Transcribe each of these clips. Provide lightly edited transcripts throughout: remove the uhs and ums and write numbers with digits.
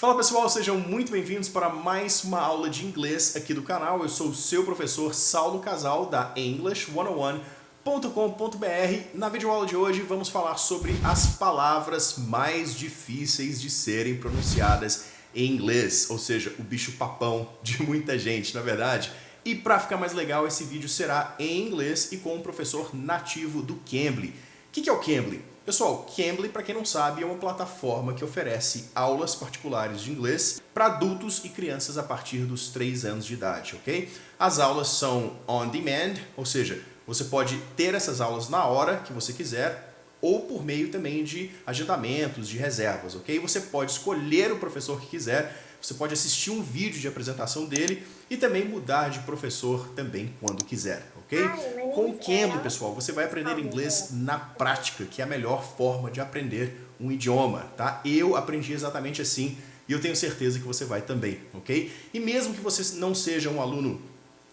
Fala pessoal, sejam muito bem-vindos para mais uma aula de inglês aqui do canal. Eu sou o seu professor Saulo Casal da English101.com.br. Na videoaula de hoje vamos falar sobre as palavras mais difíceis de serem pronunciadas em inglês, ou seja, o bicho papão de muita gente, na verdade. E para ficar mais legal, esse vídeo será em inglês e com um professor nativo do Clamby. O que é o Clamby? Pessoal, Clamby, para quem não sabe, é uma plataforma que oferece aulas particulares de inglês para adultos e crianças a partir dos 3 anos de idade, ok? As aulas são on demand, ou seja, você pode ter essas aulas na hora que você quiser ou por meio também de agendamentos, de reservas, ok? Você pode escolher o professor que quiser, você pode assistir um vídeo de apresentação dele e também mudar de professor também quando quiser, ok? Com o Clamby, pessoal, você vai aprender inglês na prática, que é a melhor forma de aprender um idioma, tá? Eu aprendi exatamente assim e eu tenho certeza que você vai também, ok? E mesmo que você não seja um aluno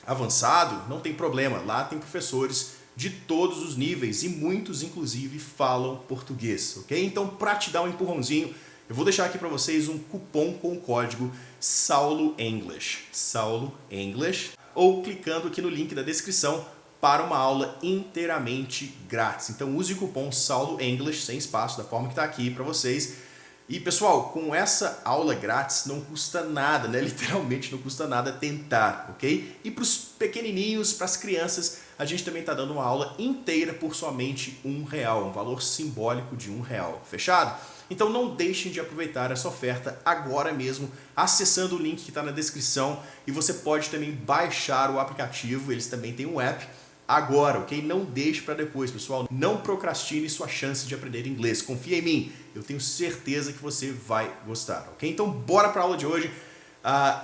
avançado, não tem problema, lá tem professores de todos os níveis e muitos, inclusive, falam português, ok? Então, para te dar um empurrãozinho, eu vou deixar aqui para vocês um cupom com o código Saulo English, Saulo English, ou clicando aqui no link da descrição para uma aula inteiramente grátis. Então use o cupom Saulo English, sem espaço, da forma que está aqui para vocês. E pessoal, com essa aula grátis não custa nada, né? Literalmente não custa nada tentar, ok? E para os pequenininhos, para as crianças, a gente também está dando uma aula inteira por somente R$1, um valor simbólico de R$1, fechado? Então não deixem de aproveitar essa oferta agora mesmo, acessando o link que está na descrição, e você pode também baixar o aplicativo, eles também têm um app, agora, ok? Não deixe para depois, pessoal. Não procrastine sua chance de aprender inglês. Confia em mim, eu tenho certeza que você vai gostar, ok? Então bora para a aula de hoje.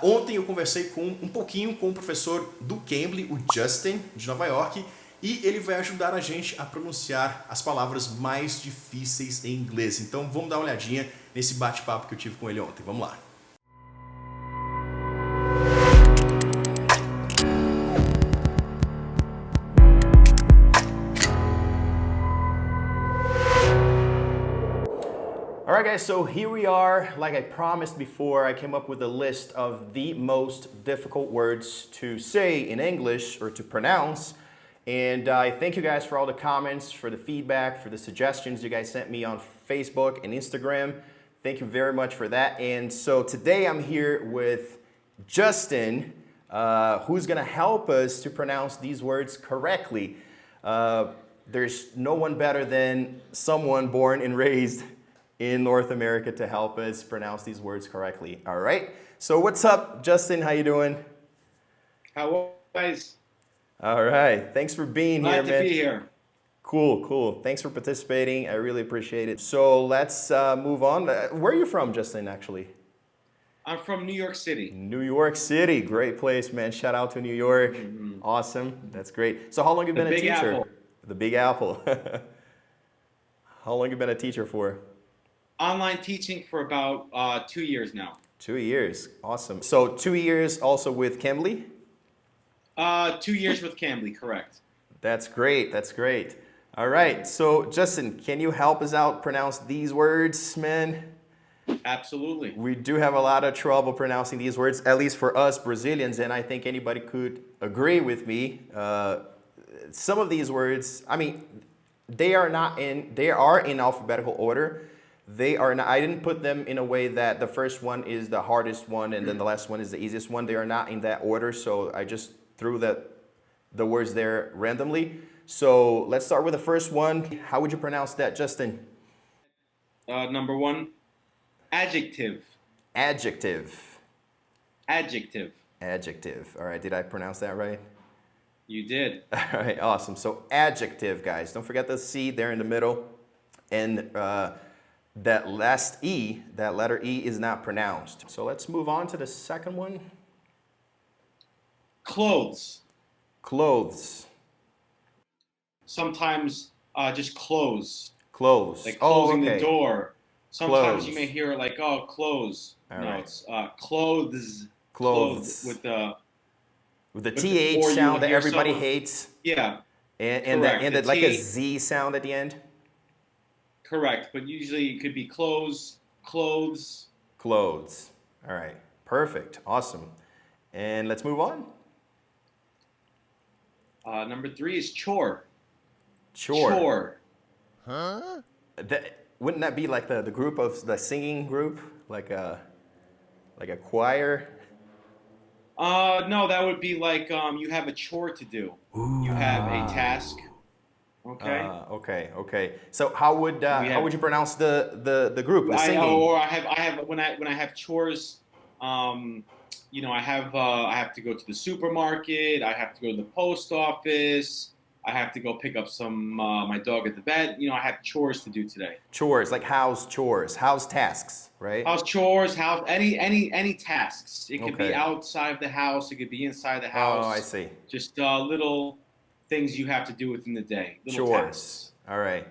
Ontem eu conversei um pouquinho com o professor do Cambly, o Justin, de Nova York, e ele vai ajudar a gente a pronunciar as palavras mais difíceis em inglês. Então vamos dar uma olhadinha nesse bate-papo que eu tive com ele ontem. Vamos lá. Alright guys, so here we are. Like I promised before, I came up with a list of the most difficult words to say in English or to pronounce. And I thank you guys for all the comments, for the feedback, for the suggestions you guys sent me on Facebook and Instagram. Thank you very much for that. And so today I'm here with Justin, who's going to help us to pronounce these words correctly. There's no one better than someone born and raised in North America to help us pronounce these words correctly. All right? So what's up, Justin? How you doing? How are you guys? All right. Thanks for being here, man. Glad to be here. Cool. Thanks for participating. I really appreciate it. So let's move on. Where are you from, Justin, actually? I'm from New York City. New York City. Great place, man. Shout out to New York. Awesome. That's great. So how long have you been a Big teacher? Apple. The Big Apple. How long have you been a teacher for? Online teaching for about 2 years now. 2 years. Awesome. So 2 years also with Cambly? 2 years with Clamby, correct. That's great. All right. So Justin, can you help us out pronounce these words, man? Absolutely. We do have a lot of trouble pronouncing these words, at least for us Brazilians, and I think anybody could agree with me. Some of these words, I mean, they are in alphabetical order. They are not, I didn't put them in a way that the first one is the hardest one and then the last one is the easiest one. They are not in that order, so I just threw the words there randomly. So let's start with the first one. How would you pronounce that, Justin? Number 1, adjective. Adjective. Adjective. Adjective. All right, did I pronounce that right? You did. All right, awesome. So adjective, guys. Don't forget the C there in the middle. And that last E, that letter E is not pronounced. So let's move on to the second one. Clothes. Clothes. Sometimes just close. Close. Like closing the okay. door. Sometimes Close. you may hear it like, oh, close. All no, right. it's clothes. Clothes. With the TH or you sound would that hear everybody someone- hates. Yeah, And correct. the, The like a T- Z sound at the end. correct. But usually it could be clothes, clothes. Clothes. All right. Perfect. Awesome. And let's move on. Number 3 is chore. Chore. Chore. Wouldn't that be like the group of the singing group, like a choir? No, that would be like you have a chore to do. You have a task. Okay. Okay. So how would you pronounce the group, the singing? I have when I have chores. I have to go to the supermarket. I have to go to the post office. I have to go pick up my dog at the vet. I have chores to do today. Chores, like house chores, house tasks, right? House chores, any tasks. It could be outside of the house. It could be inside the house. Oh, I see. Just little things you have to do within the day. Little Chores. tasks. All right.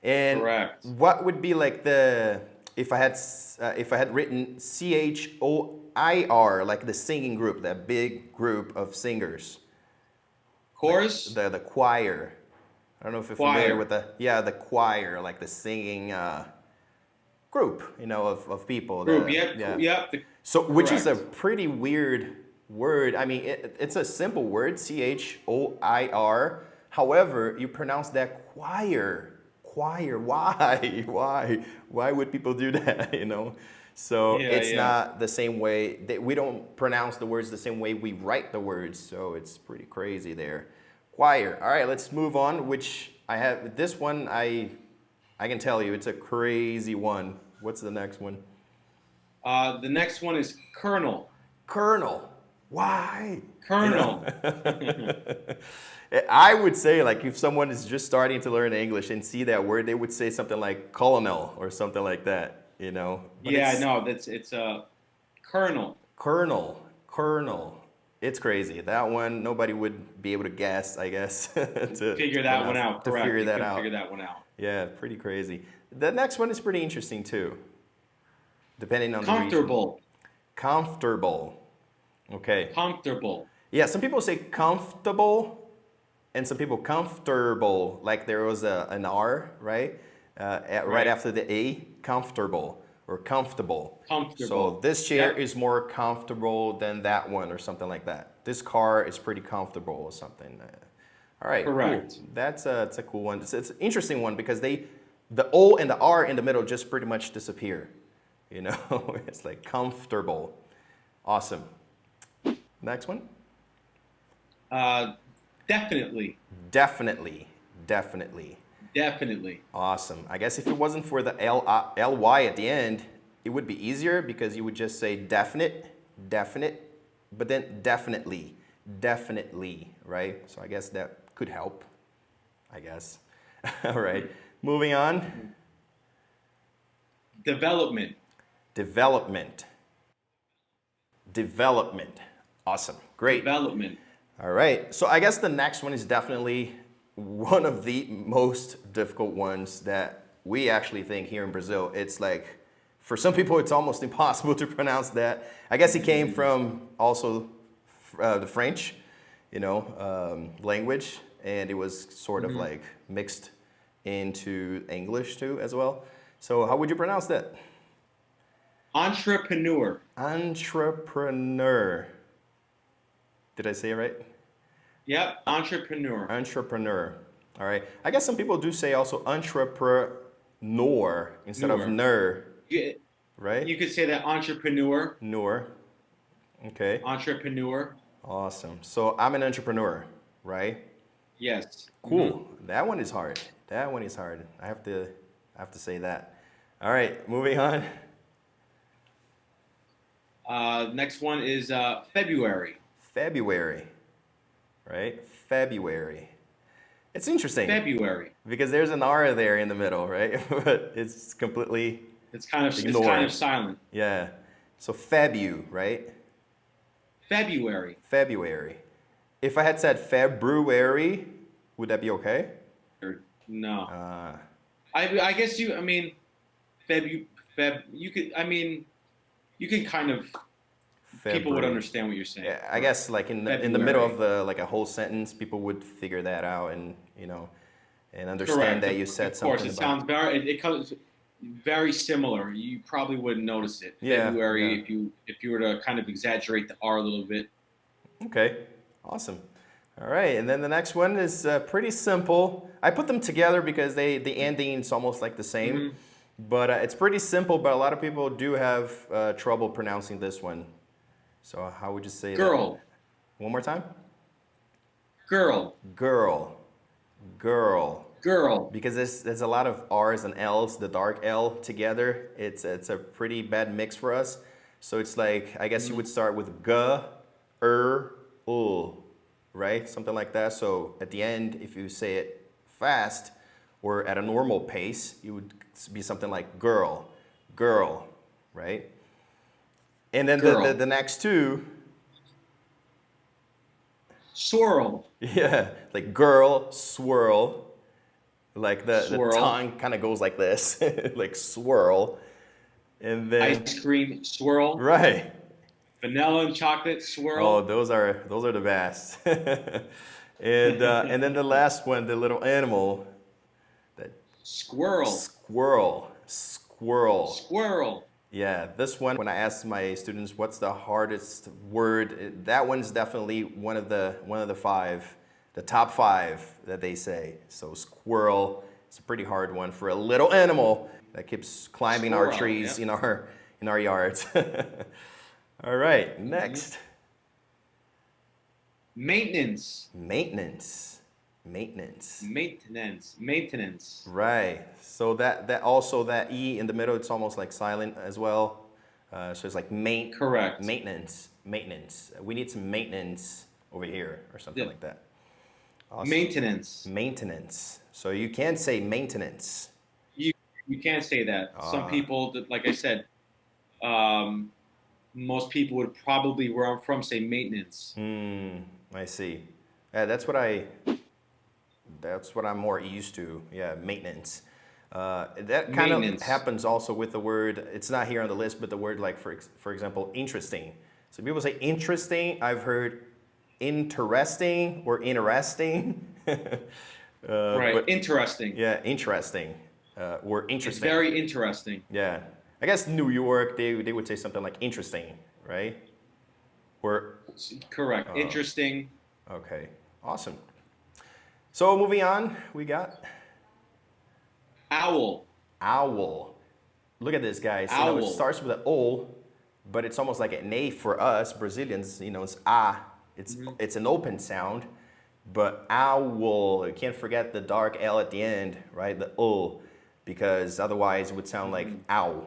And correct. What would be like if I had written CHOIR, like the singing group, that big group of singers? Chorus? Like the choir. I don't know if you're familiar with the choir, like the singing group, of people. Group, yep. So, which is a pretty weird word. I mean, it's a simple word, CHOIR. However, you pronounce that choir. Choir. Why? Why would people do that? So it's not the same way. We don't pronounce the words the same way we write the words. So it's pretty crazy there. Choir. All right, let's move on. Which I have this one. I can tell you, it's a crazy one. What's the next one? The next one is colonel. Colonel. Why? Colonel. I would say, like, if someone is just starting to learn English and see that word, they would say something like colonel or something like that, But it's a colonel. Colonel. It's crazy. That one, nobody would be able to guess, I guess. to figure that one out. To correct. figure that out. Yeah, pretty crazy. The next one is pretty interesting too, depending on comfortable. The region. Comfortable. Okay. Comfortable. Yeah, some people say comfortable. And some people comfortable, like there was an R, right? Right after the A, comfortable or comfortable. Comfortable. So this chair is more comfortable than that one or something like that. This car is pretty comfortable or something. All right, correct. Cool. That's a cool one. It's an interesting one because the O and the R in the middle just pretty much disappear. It's like comfortable. Awesome. Next one. Definitely. Awesome. I guess if it wasn't for the ly at the end, it would be easier because you would just say definite, but then definitely, right? So I guess that could help, I guess. All right. Moving on. Development. Awesome. Great. Development. All right, so I guess the next one is definitely one of the most difficult ones that we actually think here in Brazil. It's like, for some people, it's almost impossible to pronounce that. I guess it came from also the French, language, and it was sort of like mixed into English too as well. So how would you pronounce that? Entrepreneur. Did I say it right? Yep, entrepreneur. All right. I guess some people do say also entrepreneur instead of ner, right? You could say that entrepreneur. Okay. Entrepreneur. Awesome. So I'm an entrepreneur, right? Yes. Cool. Mm-hmm. That one is hard. I have to say that. All right, moving on. Next one is February. Right? February. It's interesting. February. Because there's an R there in the middle, right? But it's completely ignored. It's kind of silent. Yeah. So right? February. If I had said February, would that be okay? No. I guess you can kind of February. People would understand what you're saying. Yeah, I guess like in the middle of a whole sentence, people would figure that out and and understand that you said something. Of course, it sounds very. It comes. very similar. You probably wouldn't notice it. Yeah, February, yeah. if you were to kind of exaggerate the R a little bit. Okay, awesome. All right, and then the next one is pretty simple. I put them together because the ending's almost like the same, but it's pretty simple. But a lot of people do have trouble pronouncing this one. So how would you say that? Girl, One more time. girl, Girl, girl. girl. Because there's a lot of R's and L's, the dark L together. It's a pretty bad mix for us. So it's like, I guess you would start with G, right? Something like that. So at the end, if you say it fast or at a normal pace, it would be something like girl, girl, right? And then the next two, swirl, yeah, like girl, swirl, like the swirl. tongue kind of goes like this, like swirl. And then Ice cream, swirl. right. Vanilla and chocolate, swirl. Oh, those are the best. And then the last one, the little animal, that Squirrel. squirrel, squirrel. Squirrel. Yeah, this one, when I ask my students what's the hardest word, that one's definitely one of the five, the top five that they say. So squirrel, it's a pretty hard one for a little animal that keeps climbing our trees, in our yards. All right, next. Maintenance. Maintenance. Maintenance. Maintenance. Maintenance. Right. So that also that E in the middle, it's almost like silent as well. So it's like Correct. maintenance. Maintenance. We need some maintenance over here or something like that. Awesome. Maintenance. Maintenance. So you can say maintenance. You can't say that. Some people, like I said, most people would probably, where I'm from, say maintenance. I see. Yeah, that's what I'm more used to. Yeah, maintenance. That kind of happens also with the word, it's not here on the list, but the word like, for example, interesting. So people say interesting. I've heard interesting or interesting. Right, but, interesting. Yeah, interesting. Or interesting. It's very interesting. Yeah. I guess New York, they would say something like interesting, right? Or correct. Interesting. Okay. Awesome. So moving on, we got owl. Owl. Look at this, guys. Owl. It starts with an O, but it's almost like an A for us Brazilians. It's ah. It's an open sound, but owl. You can't forget the dark L at the end, right? The O, because otherwise it would sound like ow,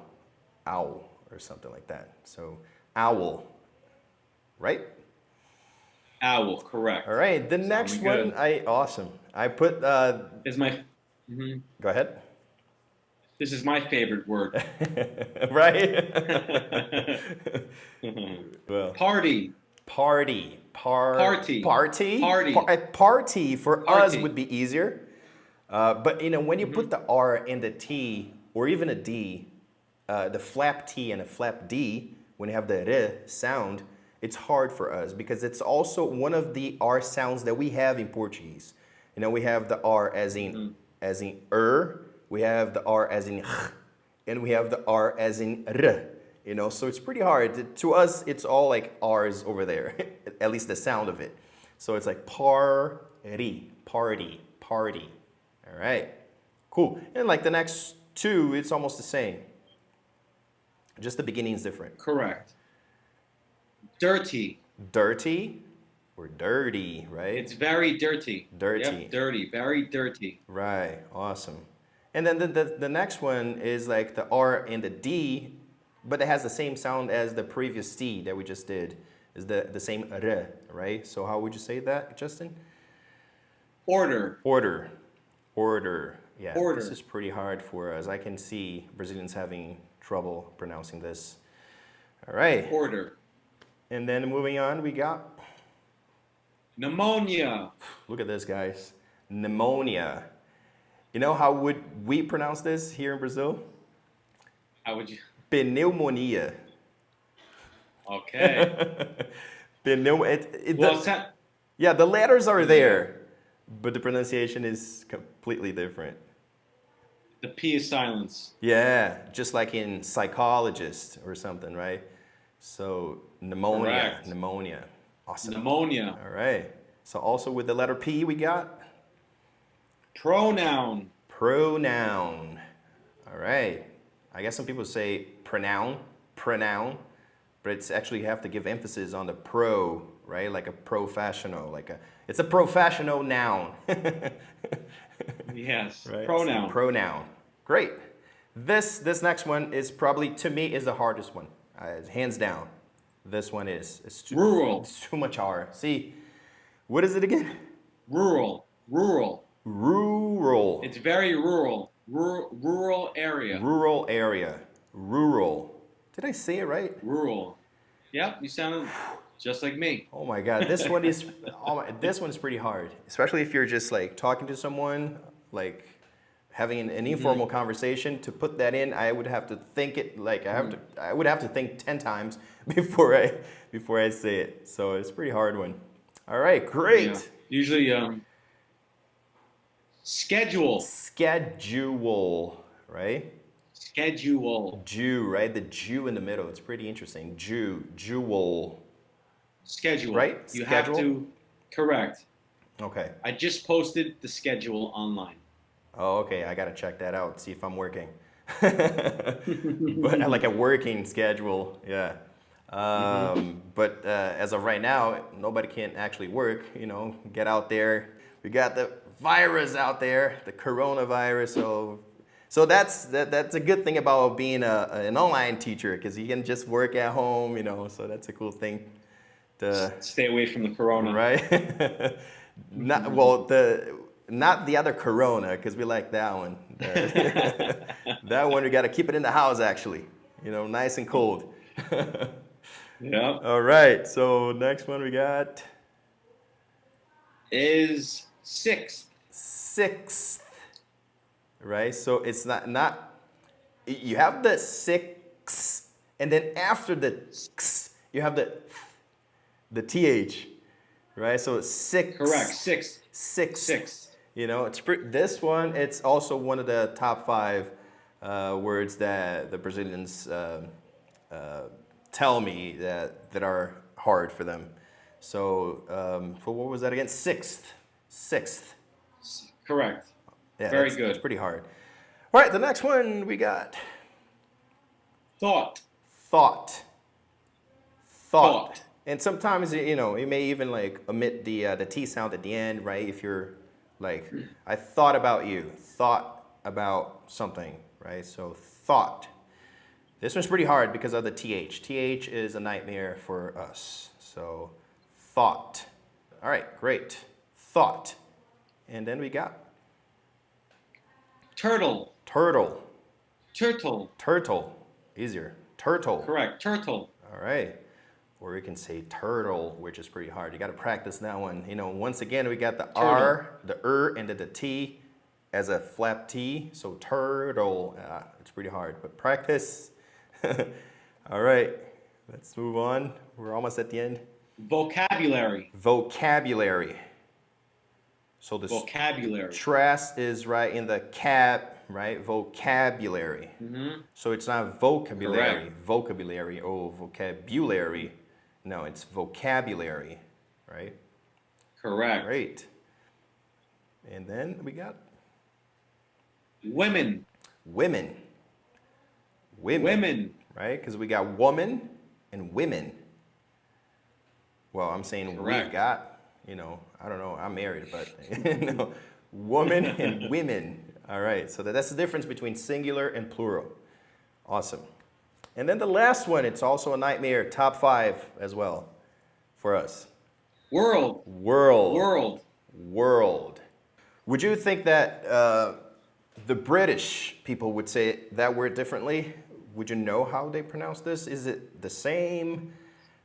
ow, or something like that. So owl, right? Owl, correct. All right, the next one, awesome. I put. Is my. Go ahead. This is my favorite word. Right. Well, party. Party. Party. Party. Party. Party for us would be easier. But when you put the R and the T or even a D, the flap T and a flap D, when you have the R sound, it's hard for us because it's also one of the R sounds that we have in Portuguese. We have the R as in we have the R as in and we have the R as in R. So it's pretty hard. To us, it's all like R's over there, at least the sound of it. So it's like party, party, party. All right, cool. And like the next two, it's almost the same. Just the beginning is different. Correct. Dirty. Dirty or dirty, right? It's very dirty. Dirty. Yep, dirty, very dirty. Right, awesome. And then the next one is like the R and the D, but it has the same sound as the previous T that we just did. Is the same R, right? So how would you say that, Justin? Order. Order. Order. Yeah, order. This is pretty hard for us. I can see Brazilians having trouble pronouncing this. All right. Order. And then moving on, we got pneumonia. Look at this, guys. Pneumonia. How would we pronounce this here in Brazil? How would you? Pneumonia. Okay. Yeah, the letters are there, but the pronunciation is completely different. The P is silence. Yeah, just like in psychologist or something, right? So pneumonia, Correct. pneumonia. Awesome. Pneumonia. All right. So also with the letter P, we got Pronoun. pronoun. All right. I guess some people say pronoun, but it's actually you have to give emphasis on the pro, right? Like a professional, it's a professional noun. Yes. Right? Pronoun. So pronoun. Great. This next one is probably, to me, is the hardest one. Hands down. This one is. Rural. It's too much R. See, what is it again? Rural. Rural. Rural. It's very rural. Rural area. Rural area. Rural. Did I say it right? Rural. Yep, you sounded just like me. Oh my God, this one is this one is pretty hard, especially if you're just like talking to someone, like having an informal conversation. To put that in, I would have to think it like I would have to think 10 times before I say it. So it's a pretty hard one. All right, great. Yeah. Usually, schedule. Schedule, right? Schedule. Jew, right? The Jew in the middle. It's pretty interesting. Jewel. Schedule. Right? You Schedule? have to. Correct. Okay. I just posted the schedule online. Oh, okay. I gotta check that out. See if I'm working. But like a working schedule, yeah. But as of right now, nobody can actually work. You know, get out there. We got the virus out there, the coronavirus. So that's a good thing about being an online teacher, because you can just work at home. You know, so that's a cool thing. Stay away from the corona. Right? Not the other corona, because we like that one. That one we got to keep it in the house, actually. You know, nice and cold. Yeah. All right. So next one we got Is sixth. sixth. Right. So it's not. You have the six, and then after the x, you have the th. Right. So it's six. Correct. Sixth. Sixth. You know, this one. It's also one of the top 5 words that the Brazilians tell me that are hard for them. So, what was that again? Sixth. Correct. Yeah, Very good. good. It's pretty hard. All right, the next one we got Thought. Thought. And sometimes, you know, you may even like omit the T sound at the end, right? If you're like, I thought about you, thought about something, right? So thought. This one's pretty hard because of the TH. TH is a nightmare for us. So thought. All right, great. Thought. And then we got Turtle. turtle. Turtle. Easier. Turtle. Correct. Turtle. All right. Or you can say turtle, which is pretty hard. You got to practice that one. You know, once again, we got the R, the and then the T as a flap T. So turtle. It's pretty hard, but practice. All right. Let's move on. We're almost at the end. Vocabulary. So the Vocabulary. stress is right in the cab, right? Vocabulary. So it's not vocabulary, Correct. vocabulary, or vocabulary. No, it's vocabulary, right? Correct. Great. And then we got Women. women, right? Because we got woman and women. Well, I'm saying Correct. we've got, you know, I don't know, I'm married, but, you know, woman and women. All right, so that's the difference between singular and plural. Awesome. And then the last one, it's also a nightmare, top 5 as well for us. World. Would you think that the British people would say that word differently? Would you know how they pronounce this? Is it the same?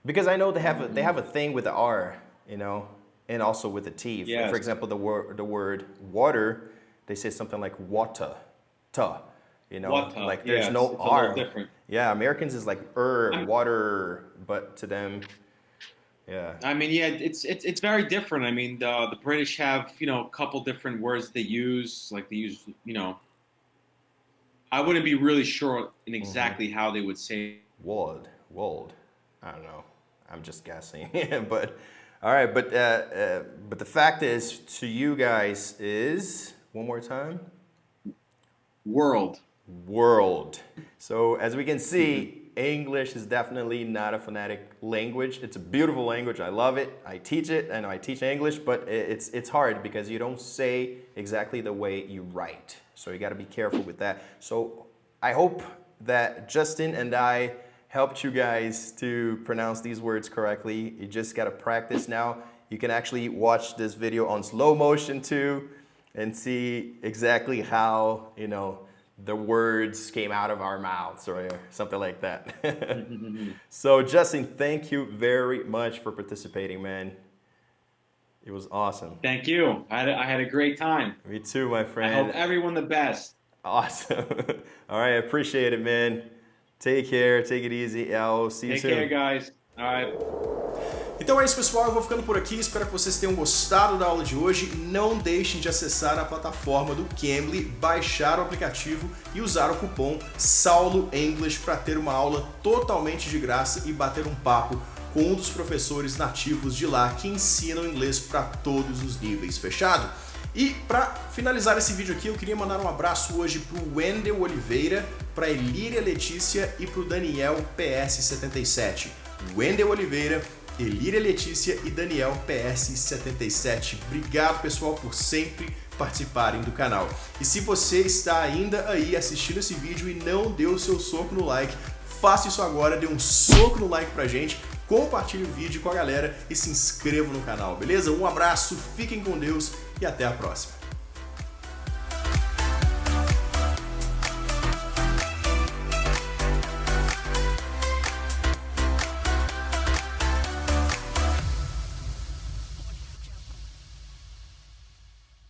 Because I know they have a thing with the R, you know, and also with the T. Yes. For example, the word water, they say something like water, you know, Water. like there's Yes, no it's R. a little different. Yeah, Americans is like water, but to them, yeah. I mean, yeah, it's very different. I mean, the British have, you know, a couple different words they use. Like they use, you know, I wouldn't be really sure in exactly how they would say. World. I don't know. I'm just guessing. But all right. But the fact is, to you guys, is one more time. World. So as we can see, English is definitely not a phonetic language. It's a beautiful language. I love it. I teach it, and I teach English, but it's hard because you don't say exactly the way you write. So you got to be careful with that. So I hope that Justin and I helped you guys to pronounce these words correctly. You just got to practice now. You can actually watch this video on slow motion too and see exactly how, the words came out of our mouths or something like that. So Justin, thank you very much for participating, man. It was awesome. Thank you. I had a great time. Me too, my friend. I hope everyone the best. Awesome. All right, I appreciate it, man. Take care, take it easy. I'll see you soon. Take care, guys. All right. Então é isso, pessoal, eu vou ficando por aqui, espero que vocês tenham gostado da aula de hoje. Não deixem de acessar a plataforma do Clamby, baixar o aplicativo e usar o cupom Saulo English para ter uma aula totalmente de graça e bater um papo com um dos professores nativos de lá que ensinam inglês para todos os níveis, fechado? E para finalizar esse vídeo aqui, eu queria mandar um abraço hoje para o Wendel Oliveira, para a Elíria Letícia e para o Daniel PS77. Wendel Oliveira, Elíria Letícia e Daniel PS77. Obrigado, pessoal, por sempre participarem do canal. E se você está ainda aí assistindo esse vídeo e não deu o seu soco no like, faça isso agora, dê um soco no like pra gente, compartilhe o vídeo com a galera e se inscreva no canal, beleza? Um abraço, fiquem com Deus e até a próxima.